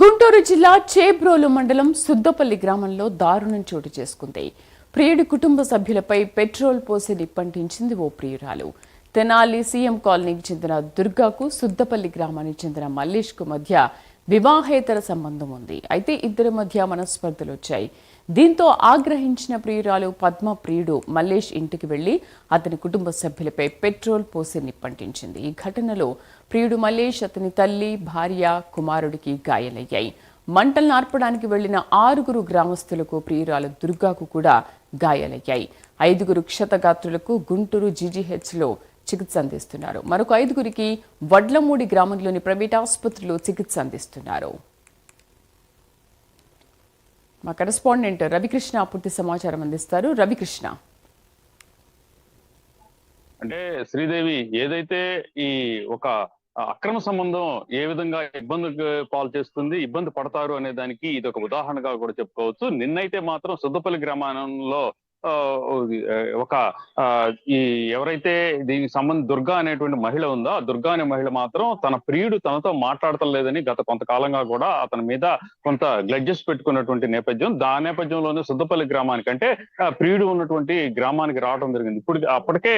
గుంటూరు జిల్లా చేబ్రోలు మండలం సుద్దపల్లి గ్రామంలో దారుణం చోటు చేసుకుంది. ప్రియుడి కుటుంబ సభ్యులపై పెట్రోల్ పోసి నిప్పంటించింది ఓ ప్రియురాలు. తెనాలి సీఎం కాలనీకి చెందిన దుర్గాకు సుద్దపల్లి గ్రామానికి చెందిన మల్లేష్ కు మధ్య వివాహేతర సంబంధం ఉంది. అయితే ఇద్దరి మధ్య మనస్పర్ధలు వచ్చాయి. దీంతో ఆగ్రహించిన ప్రియురాలు పద్మ ప్రియుడు మల్లేష్ ఇంటికి వెళ్లి అతని కుటుంబ సభ్యులపై పెట్రోల్ పోసి నిప్పంటించింది. ఈ ఘటనలో ప్రియుడు మల్లేష్, అతని తల్లి, భార్య, కుమారుడికి గాయాలయ్యాయి. మంటలు నార్పడానికి వెళ్లిన 6 గ్రామస్తులకు, ప్రియురాలు దుర్గాకు కూడా గాయాలయ్యాయి. 5 క్షతగాత్రులకు గుంటూరు జీజీహెచ్లో చికిత్స అందిస్తున్నారు. మరొక 5 వడ్లమూడి గ్రామంలోని ప్రైవేట్ ఆసుపత్రిలో చికిత్స అందిస్తున్నారు. మా కరెస్పాండెంట్ రవికృష్ణ పూర్తి సమాచారం అందిస్తారు. రవికృష్ణ, అంటే శ్రీదేవి, ఏదైతే ఈ ఒక అక్రమ సంబంధం ఏ విధంగా ఇబ్బందికి పాలు చేస్తుంది, ఇబ్బంది పడతారు అనే దానికి ఇది ఒక ఉదాహరణగా కూడా చెప్పుకోవచ్చు. నిన్నైతే మాత్రం సుద్దపల్లి గ్రామంలో ఒక ఈ ఎవరైతే దీనికి సంబంధించి దుర్గా అనేటువంటి మహిళ ఉందో, ఆ దుర్గా అనే మహిళ మాత్రం తన ప్రియుడు తనతో మాట్లాడటం లేదని గత కొంతకాలంగా కూడా అతని మీద కొంత గ్లడ్జెస్ పెట్టుకున్నటువంటి నేపథ్యం. ఆ నేపథ్యంలోనే సుద్దపల్లి గ్రామానికి, అంటే ప్రియుడు ఉన్నటువంటి గ్రామానికి రావడం జరిగింది. ఇప్పుడు అప్పటికే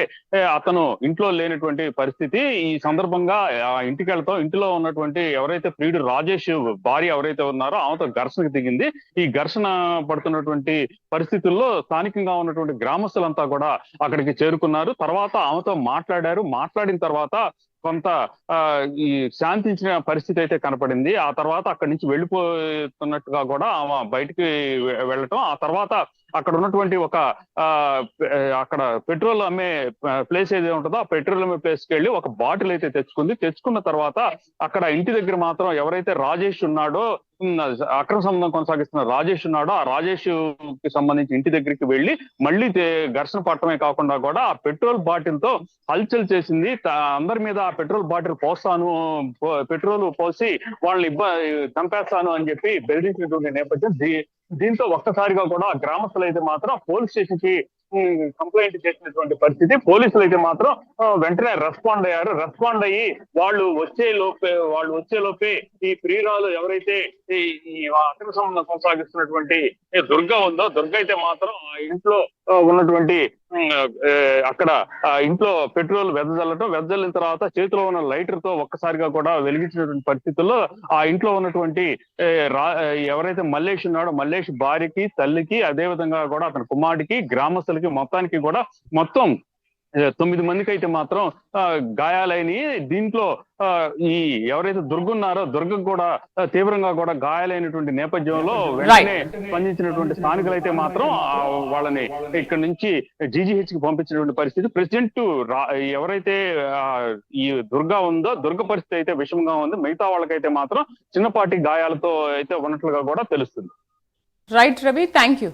అతను ఇంట్లో లేనటువంటి పరిస్థితి. ఈ సందర్భంగా ఆ ఇంటికి వెళ్తాం, ఇంటిలో ఉన్నటువంటి ఎవరైతే ప్రియుడు రాజేష్ భార్య ఎవరైతే ఉన్నారో ఆమెతో ఘర్షణకు దిగింది. ఈ ఘర్షణ పడుతున్నటువంటి పరిస్థితుల్లో స్థానికంగా ఉన్నటువంటి గ్రామస్తులంతా కూడా అక్కడికి చేరుకున్నారు. తర్వాత ఆమెతో మాట్లాడారు. మాట్లాడిన తర్వాత కొంత ఈ శాంతించిన పరిస్థితి అయితే కనపడింది. ఆ తర్వాత అక్కడి నుంచి వెళ్ళిపోతున్నట్టుగా కూడా ఆమె బయటికి వెళ్ళటం, ఆ తర్వాత అక్కడ ఉన్నటువంటి ఒక అక్కడ పెట్రోల్ అమ్మే ప్లేస్ ఏది ఉంటుందో ఆ పెట్రోల్ అమ్మే ప్లేస్కి వెళ్ళి ఒక బాటిల్ అయితే తెచ్చుకుంది. తెచ్చుకున్న తర్వాత అక్కడ ఇంటి దగ్గర మాత్రం ఎవరైతే రాజేష్ ఉన్నాడో, అక్రమ సంబంధం కొనసాగిస్తున్న రాజేష్ ఉన్నాడో, ఆ రాజేష్ కి సంబంధించి ఇంటి దగ్గరికి వెళ్ళి మళ్ళీ ఘర్షణ పట్టడమే కాకుండా కూడా ఆ పెట్రోల్ బాటిల్ తో హల్చల్ చేసింది. అందరి మీద ఆ పెట్రోల్ బాటిల్ పోస్తాను, పెట్రోల్ పోసి వాళ్ళని చంపేస్తాను అని చెప్పి బెదిరించినటువంటి నేపథ్యం. దీంతో ఒక్కసారిగా కూడా గ్రామస్తులు అయితే మాత్రం పోలీస్ స్టేషన్ కి కంప్లైంట్ చేసినటువంటి పరిస్థితి. పోలీసులు అయితే మాత్రం వెంటనే రెస్పాండ్ అయ్యారు. రెస్పాండ్ అయ్యి వాళ్ళు వచ్చే లోపే ఈ ప్రియురాలు ఎవరైతే ఈ అక్రమ సంబంధం కొనసాగిస్తున్నటువంటి దుర్గా ఉందో, దుర్గా అయితే మాత్రం ఆ ఇంట్లో ఉన్నటువంటి అక్కడ ఇంట్లో పెట్రోల్ వెదజల్లిన తర్వాత చేతిలో ఉన్న లైటర్ తో ఒక్కసారిగా కూడా వెలిగించినటువంటి పరిస్థితుల్లో ఆ ఇంట్లో ఉన్నటువంటి ఎవరైతే మల్లేష్ ఉన్నాడో, మల్లేష్ భార్యకి, తల్లికి, అదే విధంగా కూడా అతని కుమారుడికి, గ్రామస్తులకి మొత్తానికి కూడా మొత్తం 9 మందికి అయితే మాత్రం గాయాలైనవి. దీంట్లో ఈ ఎవరైతే దుర్గున్నారో దుర్గకు కూడా తీవ్రంగా కూడా గాయాలైనటువంటి నేపథ్యంలో వెంటనే స్పందించినటువంటి స్థానికులు అయితే మాత్రం వాళ్ళని ఇక్కడ నుంచి జీజీహెచ్ కి పంపించినటువంటి పరిస్థితి. ప్రెసిడెంట్ ఎవరైతే ఈ దుర్గా ఉందో, దుర్గ పరిస్థితి అయితే విషమంగా ఉంది. మిగతా వాళ్ళకైతే మాత్రం చిన్నపాటి గాయాలతో అయితే ఉన్నట్లుగా కూడా తెలుస్తుంది. Right Ravi, thank you.